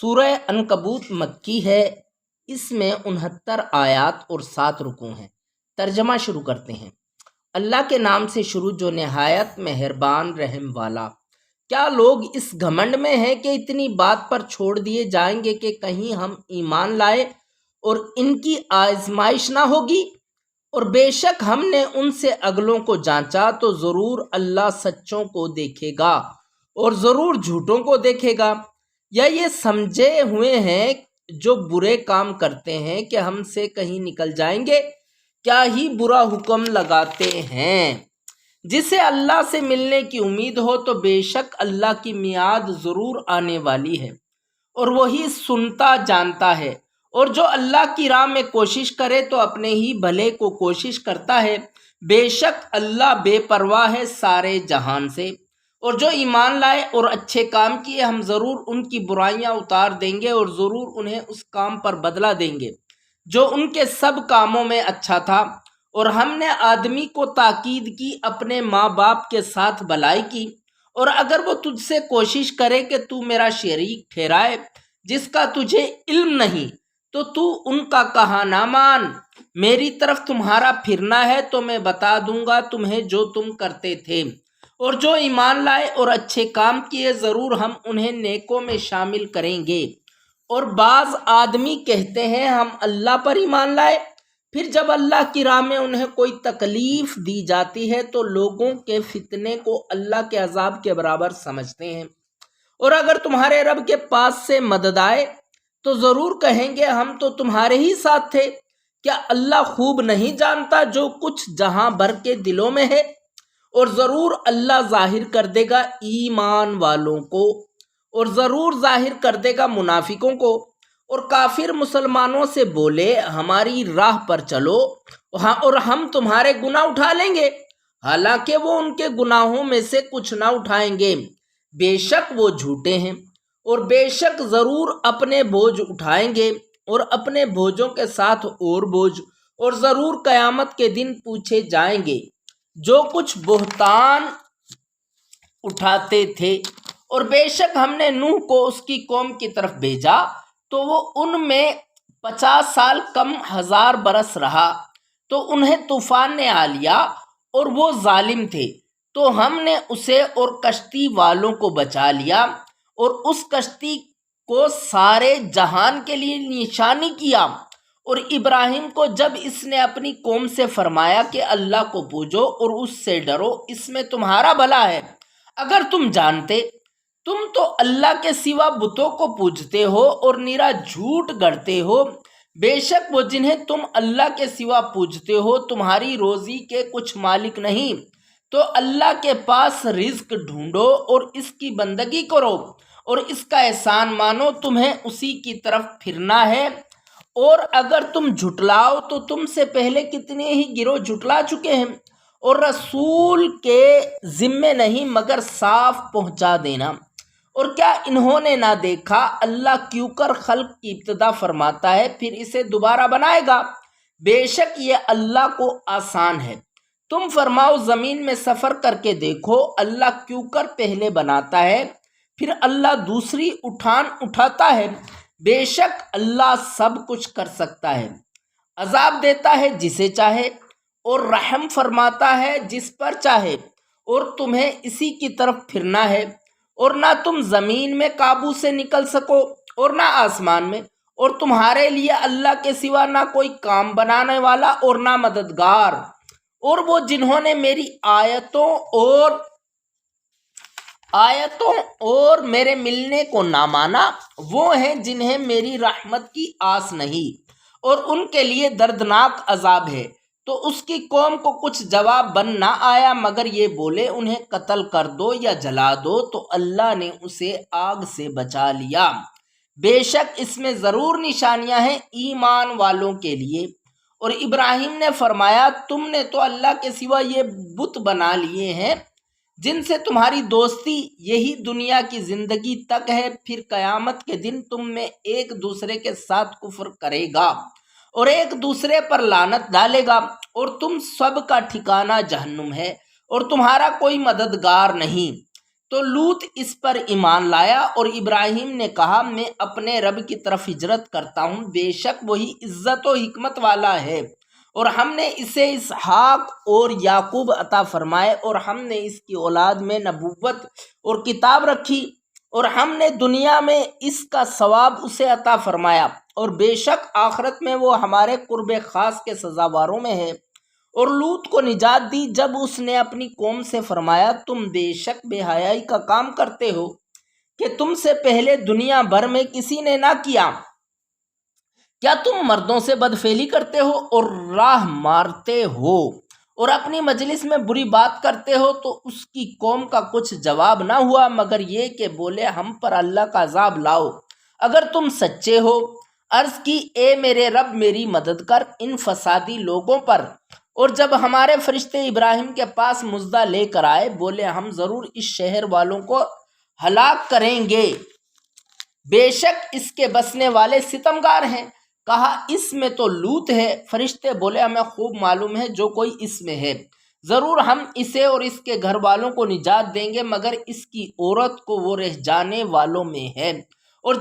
سورہ عنکبوت مکی ہے۔ اس میں 69 آیات اور 7 رکوع ہیں۔ ترجمہ شروع کرتے ہیں۔ اللہ کے نام سے شروع جو نہایت مہربان رحم والا۔ کیا لوگ اس گھمنڈ میں ہیں کہ اتنی بات پر چھوڑ دیے جائیں گے کہ کہیں ہم ایمان لائے اور ان کی آزمائش نہ ہوگی؟ اور بے شک ہم نے ان سے اگلوں کو جانچا تو ضرور اللہ سچوں کو دیکھے گا اور ضرور جھوٹوں کو دیکھے گا۔ یا یہ سمجھے ہوئے ہیں جو برے کام کرتے ہیں کہ ہم سے کہیں نکل جائیں گے؟ کیا ہی برا حکم لگاتے ہیں۔ جسے اللہ سے ملنے کی امید ہو تو بے شک اللہ کی میعاد ضرور آنے والی ہے اور وہی سنتا جانتا ہے۔ اور جو اللہ کی راہ میں کوشش کرے تو اپنے ہی بھلے کو کوشش کرتا ہے۔ بے شک اللہ بے پرواہ ہے سارے جہان سے۔ اور جو ایمان لائے اور اچھے کام کیے ہم ضرور ان کی برائیاں اتار دیں گے اور ضرور انہیں اس کام پر بدلہ دیں گے جو ان کے سب کاموں میں اچھا تھا۔ اور ہم نے آدمی کو تاکید کی اپنے ماں باپ کے ساتھ بھلائی کی، اور اگر وہ تجھ سے کوشش کرے کہ تو میرا شریک ٹھہرائے جس کا تجھے علم نہیں تو ان کا کہا نہ مان۔ میری طرف تمہارا پھرنا ہے تو میں بتا دوں گا تمہیں جو تم کرتے تھے۔ اور جو ایمان لائے اور اچھے کام کیے ضرور ہم انہیں نیکوں میں شامل کریں گے۔ اور بعض آدمی کہتے ہیں ہم اللہ پر ایمان لائے، پھر جب اللہ کی راہ میں انہیں کوئی تکلیف دی جاتی ہے تو لوگوں کے فتنے کو اللہ کے عذاب کے برابر سمجھتے ہیں۔ اور اگر تمہارے رب کے پاس سے مدد آئے تو ضرور کہیں گے ہم تو تمہارے ہی ساتھ تھے۔ کیا اللہ خوب نہیں جانتا جو کچھ جہاں بھر کے دلوں میں ہے؟ اور ضرور اللہ ظاہر کر دے گا ایمان والوں کو اور ضرور ظاہر کر دے گا منافقوں کو۔ اور کافر مسلمانوں سے بولے ہماری راہ پر چلو اور ہم تمہارے گناہ اٹھا لیں گے، حالانکہ وہ ان کے گناہوں میں سے کچھ نہ اٹھائیں گے۔ بے شک وہ جھوٹے ہیں اور بے شک ضرور اپنے بوجھ اٹھائیں گے اور اپنے بوجھوں کے ساتھ اور بوجھ، اور ضرور قیامت کے دن پوچھے جائیں گے جو کچھ بہتان اٹھاتے تھے۔ اور بے شک ہم نے نوح کو اس کی قوم کی طرف بھیجا تو وہ ان میں 50 سال کم 1000 برس رہا تو انہیں طوفان نے آ لیا اور وہ ظالم تھے، تو ہم نے اسے اور کشتی والوں کو بچا لیا اور اس کشتی کو سارے جہان کے لیے نشانی کیا۔ اور ابراہیم کو جب اس نے اپنی قوم سے فرمایا کہ اللہ کو پوجو اور اس سے ڈرو، اس میں تمہارا بھلا ہے اگر تم جانتے۔ تم تو اللہ کے سوا بتوں کو پوجتے ہو اور نرا جھوٹ گڑھتے ہو۔ بے شک وہ جنہیں تم اللہ کے سوا پوجتے ہو تمہاری روزی کے کچھ مالک نہیں، تو اللہ کے پاس رزق ڈھونڈو اور اس کی بندگی کرو اور اس کا احسان مانو، تمہیں اسی کی طرف پھرنا ہے۔ اور اگر تم جھٹلاؤ تو تم سے پہلے کتنے ہی گروہ جھٹلا چکے ہیں۔ اور رسول کے ذمے نہیں مگر صاف پہنچا دینا۔ اور کیا انہوں نے نہ دیکھا اللہ کیوں کر خلق کی ابتدا فرماتا ہے پھر اسے دوبارہ بنائے گا؟ بے شک یہ اللہ کو آسان ہے۔ تم فرماؤ زمین میں سفر کر کے دیکھو اللہ کیوں کر پہلے بناتا ہے پھر اللہ دوسری اٹھان اٹھاتا ہے۔ بے شک اللہ سب کچھ کر سکتا ہے، عذاب دیتا ہے جسے چاہے اور رحم فرماتا ہے جس پر چاہے، اور تمہیں اسی کی طرف پھرنا ہے۔ اور نہ تم زمین میں قابو سے نکل سکو اور نہ آسمان میں، اور تمہارے لیے اللہ کے سوا نہ کوئی کام بنانے والا اور نہ مددگار۔ اور وہ جنہوں نے میری آیتوں اور میرے ملنے کو نہ مانا وہ ہیں جنہیں میری رحمت کی آس نہیں، اور ان کے لیے دردناک عذاب ہے۔ تو اس کی قوم کو کچھ جواب بن نہ آیا مگر یہ بولے انہیں قتل کر دو یا جلا دو، تو اللہ نے اسے آگ سے بچا لیا۔ بے شک اس میں ضرور نشانیاں ہیں ایمان والوں کے لیے۔ اور ابراہیم نے فرمایا تم نے تو اللہ کے سوا یہ بت بنا لیے ہیں جن سے تمہاری دوستی یہی دنیا کی زندگی تک ہے، پھر قیامت کے دن تم میں ایک دوسرے کے ساتھ کفر کرے گا اور ایک دوسرے پر لعنت ڈالے گا، اور تم سب کا ٹھکانہ جہنم ہے اور تمہارا کوئی مددگار نہیں۔ تو لوط اس پر ایمان لایا اور ابراہیم نے کہا میں اپنے رب کی طرف ہجرت کرتا ہوں، بے شک وہی عزت و حکمت والا ہے، اور ہم نے اسے اسحاق اور یعقوب عطا فرمائے، اور ہم نے اس کی اولاد میں نبوت اور کتاب رکھی، اور ہم نے دنیا میں اس کا ثواب اسے عطا فرمایا، اور بے شک آخرت میں وہ ہمارے قرب خاص کے سزاواروں میں ہے۔ اور لوط کو نجات دی جب اس نے اپنی قوم سے فرمایا تم بے شک بے حیائی کا کام کرتے ہو کہ تم سے پہلے دنیا بھر میں کسی نے نہ کیا، کیا تم مردوں سے بدفعلی کرتے ہو اور راہ مارتے ہو اور اپنی مجلس میں بری بات کرتے ہو؟ تو اس کی قوم کا کچھ جواب نہ ہوا مگر یہ کہ بولے ہم پر اللہ کا عذاب لاؤ اگر تم سچے ہو۔ عرض کی اے میرے رب میری مدد کر ان فسادی لوگوں پر۔ اور جب ہمارے فرشتے ابراہیم کے پاس مژدہ لے کر آئے بولے ہم ضرور اس شہر والوں کو ہلاک کریں گے، بے شک اس کے بسنے والے ستمگار ہیں۔ کہا اس میں تو لوط ہے۔ فرشتے بولے ہمیں خوب معلوم ہے جو کوئی اس میں ہے، ضرور ہم اسے اور اس کے گھر والوں کو نجات دیں گے مگر اس کی عورت کو وہ رہ جانے والوں میں ہے۔ اور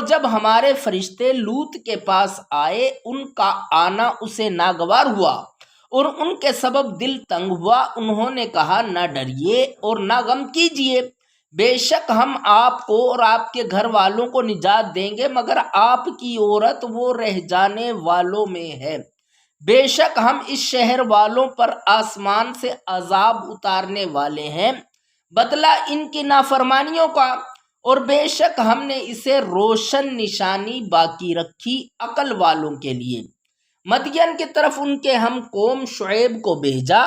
جب ہمارے فرشتے لوط کے پاس آئے ان کا آنا اسے ناگوار ہوا اور ان کے سبب دل تنگ ہوا، انہوں نے کہا نہ ڈریے اور نہ غم کیجیے، بے شک ہم آپ کو اور آپ کے گھر والوں کو نجات دیں گے مگر آپ کی عورت وہ رہ جانے والوں میں ہے۔ بے شک ہم اس شہر والوں پر آسمان سے عذاب اتارنے والے ہیں بدلہ ان کی نافرمانیوں کا، اور بے شک ہم نے اسے روشن نشانی باقی رکھی عقل والوں کے لیے۔ مدین کی طرف ان کے ہم قوم شعیب کو بھیجا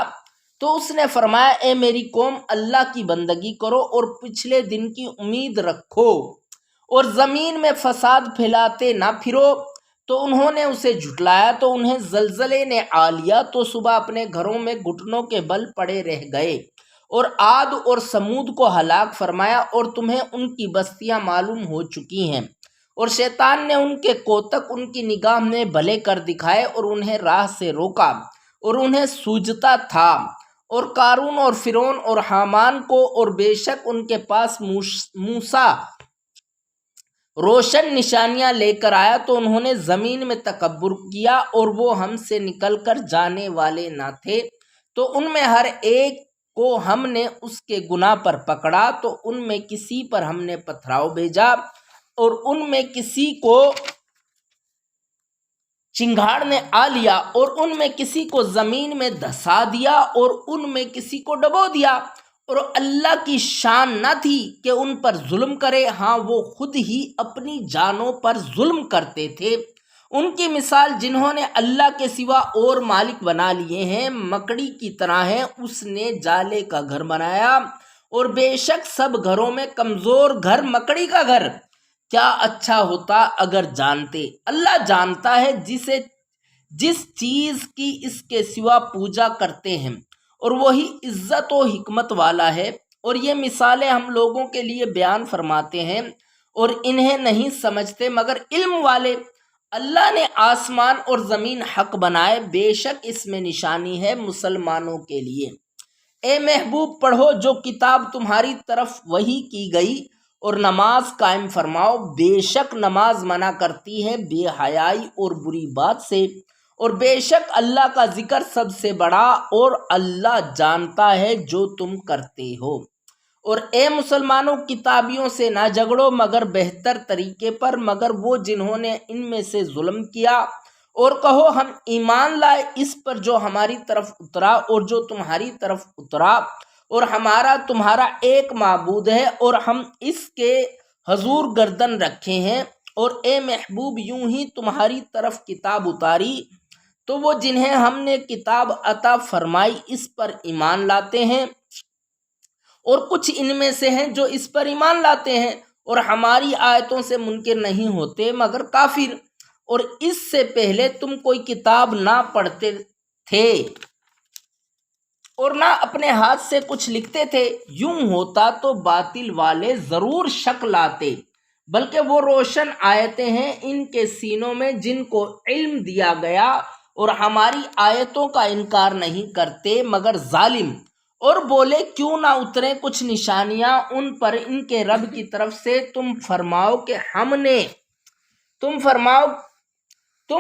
تو اس نے فرمایا اے میری قوم اللہ کی بندگی کرو اور پچھلے دن کی امید رکھو اور زمین میں فساد پھیلاتے نہ پھرو۔ تو انہوں نے اسے جھٹلایا تو انہیں زلزلے نے آ لیا تو صبح اپنے گھروں میں گھٹنوں کے بل پڑے رہ گئے، اور عاد اور سمود کو ہلاک فرمایا اور تمہیں ان کی بستیاں معلوم ہو چکی ہیں، اور شیطان نے ان کے کوتک ان کی نگاہ میں بھلے کر دکھائے اور انہیں راہ سے روکا اور انہیں سوجتا تھا، اور قارون اور فرعون اور حامان کو، اور بے شک ان کے پاس موسیٰ روشن نشانیاں لے کر آیا تو انہوں نے زمین میں تکبر کیا اور وہ ہم سے نکل کر جانے والے نہ تھے، تو ان میں ہر ایک کو ہم نے اس کے گناہ پر پکڑا، تو ان میں کسی پر ہم نے پتھراؤ بھیجا اور ان میں کسی کو چنگاڑ نے آ لیا اور ان میں کسی کو زمین میں دھسا دیا اور ان میں کسی کو ڈبو دیا، اور اللہ کی شان نہ تھی کہ ان پر ظلم کرے، ہاں وہ خود ہی اپنی جانوں پر ظلم کرتے تھے۔ ان کی مثال جنہوں نے اللہ کے سوا اور مالک بنا لیے ہیں مکڑی کی طرح ہے، اس نے جالے کا گھر بنایا اور بے شک سب گھروں میں کمزور گھر مکڑی کا گھر۔ کیا اچھا ہوتا اگر جانتے، اللہ جانتا ہے جس چیز کی اس کے سوا پوجا کرتے ہیں، اور وہی عزت و حکمت والا ہے۔ اور یہ مثالیں ہم لوگوں کے لیے بیان فرماتے ہیں اور انہیں نہیں سمجھتے مگر علم والے۔ اللہ نے آسمان اور زمین حق بنائے، بے شک اس میں نشانی ہے مسلمانوں کے لیے۔ اے محبوب پڑھو جو کتاب تمہاری طرف وحی کی گئی اور نماز قائم فرماؤ، بے شک نماز منع کرتی ہے بے حیائی اور بری بات سے، اور بے شک اللہ کا ذکر سب سے بڑا، اور اللہ جانتا ہے جو تم کرتے ہو۔ اور اے مسلمانوں کتابیوں سے نہ جھگڑو مگر بہتر طریقے پر، مگر وہ جنہوں نے ان میں سے ظلم کیا، اور کہو ہم ایمان لائے اس پر جو ہماری طرف اترا اور جو تمہاری طرف اترا، اور ہمارا تمہارا ایک معبود ہے اور ہم اس کے حضور گردن رکھے ہیں۔ اور اے محبوب یوں ہی تمہاری طرف کتاب اتاری تو وہ جنہیں ہم نے کتاب عطا فرمائی اس پر ایمان لاتے ہیں، اور کچھ ان میں سے ہیں جو اس پر ایمان لاتے ہیں اور ہماری آیتوں سے منکر نہیں ہوتے مگر کافر۔ اور اس سے پہلے تم کوئی کتاب نہ پڑھتے تھے اور نہ اپنے ہاتھ سے کچھ لکھتے تھے، یوں ہوتا تو باطل والے ضرور شک لاتے، بلکہ وہ روشن آیتیں ہیں ان کے سینوں میں جن کو علم دیا گیا، اور ہماری آیتوں کا انکار نہیں کرتے مگر ظالم۔ اور بولے کیوں نہ اتریں کچھ نشانیاں ان پر ان کے رب کی طرف سے، تم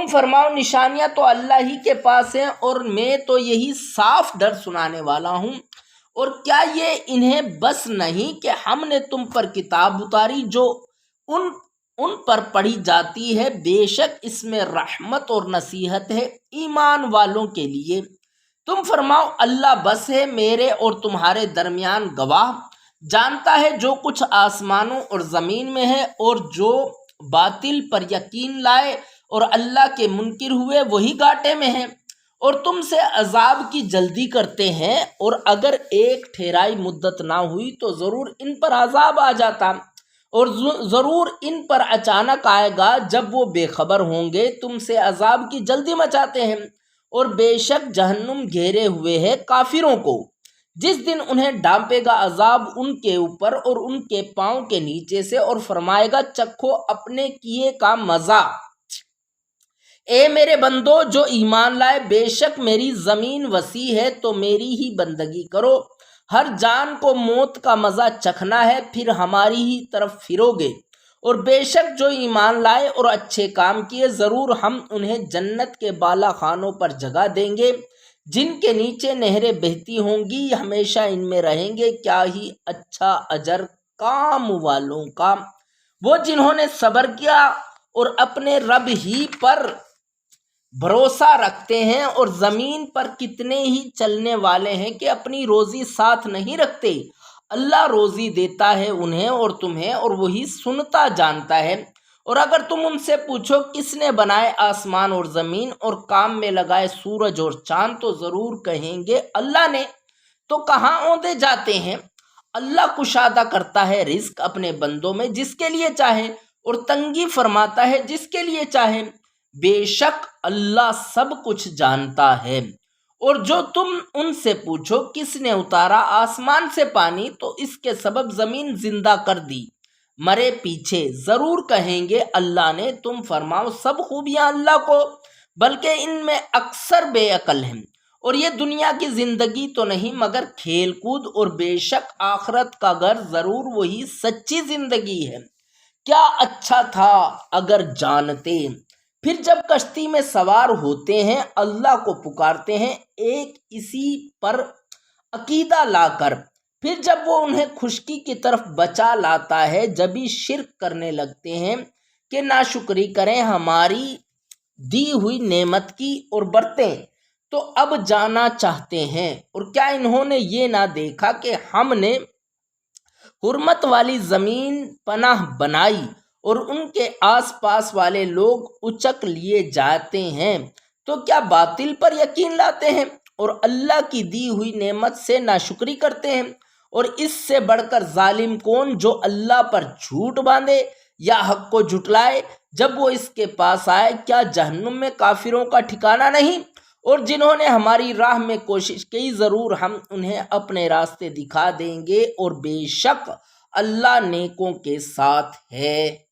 فرماؤ نشانیاں تو اللہ ہی کے پاس ہیں، اور میں تو یہی صاف ڈر سنانے والا ہوں۔ اور کیا یہ انہیں بس نہیں کہ ہم نے تم پر کتاب اتاری جو ان پر پڑھی جاتی ہے، بے شک اس میں رحمت اور نصیحت ہے ایمان والوں کے لیے۔ تم فرماؤ اللہ بس ہے، میرے اور تمہارے درمیان گواہ، جانتا ہے جو کچھ آسمانوں اور زمین میں ہے، اور جو باطل پر یقین لائے اور اللہ کے منکر ہوئے وہی گھاٹے میں ہیں۔ اور تم سے عذاب کی جلدی کرتے ہیں، اور اگر ایک ٹھہرائی مدت نہ ہوئی تو ضرور ان پر عذاب آ جاتا، اور ضرور ان پر اچانک آئے گا جب وہ بے خبر ہوں گے۔ تم سے عذاب کی جلدی مچاتے ہیں، اور بے شک جہنم گھیرے ہوئے ہے کافروں کو، جس دن انہیں ڈانپے گا عذاب ان کے اوپر اور ان کے پاؤں کے نیچے سے، اور فرمائے گا چکھو اپنے کیے کا مزہ۔ اے میرے بندو جو ایمان لائے، بے شک میری زمین وسیع ہے تو میری ہی بندگی کرو۔ ہر جان کو موت کا مزہ چکھنا ہے، پھر ہماری ہی طرف پھرو گے۔ اور بے شک جو ایمان لائے اور اچھے کام کیے، ضرور ہم انہیں جنت کے بالا خانوں پر جگہ دیں گے، جن کے نیچے نہریں بہتی ہوں گی، ہمیشہ ان میں رہیں گے۔ کیا ہی اچھا اجر کام والوں کا، وہ جنہوں نے صبر کیا اور اپنے رب ہی پر بھروسہ رکھتے ہیں۔ اور زمین پر کتنے ہی چلنے والے ہیں کہ اپنی روزی ساتھ نہیں رکھتے، اللہ روزی دیتا ہے انہیں اور تمہیں، اور وہی سنتا جانتا ہے۔ اور اگر تم ان سے پوچھو کس نے بنائے آسمان اور زمین اور کام میں لگائے سورج اور چاند، تو ضرور کہیں گے اللہ نے۔ تو کہاں اوندے جاتے ہیں؟ اللہ کشادہ کرتا ہے رزق اپنے بندوں میں جس کے لیے چاہے، اور تنگی فرماتا ہے جس کے لیے چاہے۔ بے شک اللہ سب کچھ جانتا ہے۔ اور جو تم ان سے پوچھو کس نے اتارا آسمان سے پانی، تو اس کے سبب زمین زندہ کر دی مرے پیچھے، ضرور کہیں گے اللہ نے۔ تم فرماؤ سب خوبیاں اللہ کو، بلکہ ان میں اکثر بے عقل ہیں۔ اور یہ دنیا کی زندگی تو نہیں مگر کھیل کود، اور بے شک آخرت کا گھر ضرور وہی سچی زندگی ہے۔ کیا اچھا تھا اگر جانتے۔ پھر جب کشتی میں سوار ہوتے ہیں اللہ کو پکارتے ہیں ایک اسی پر عقیدہ لا کر، پھر جب وہ انہیں خشکی کی طرف بچا لاتا ہے جبھی شرک کرنے لگتے ہیں کہ ناشکری کریں ہماری دی ہوئی نعمت کی اور برتیں، تو اب جانا چاہتے ہیں۔ اور کیا انہوں نے یہ نہ دیکھا کہ ہم نے حرمت والی زمین پناہ بنائی، اور ان کے آس پاس والے لوگ اچک لیے جاتے ہیں، تو کیا باطل پر یقین لاتے ہیں اور اللہ کی دی ہوئی نعمت سے ناشکری کرتے ہیں؟ اور اس سے بڑھ کر ظالم کون، جو اللہ پر جھوٹ باندھے یا حق کو جھٹلائے جب وہ اس کے پاس آئے۔ کیا جہنم میں کافروں کا ٹھکانہ نہیں؟ اور جنہوں نے ہماری راہ میں کوشش کی، ضرور ہم انہیں اپنے راستے دکھا دیں گے، اور بے شک اللہ نیکوں کے ساتھ ہے۔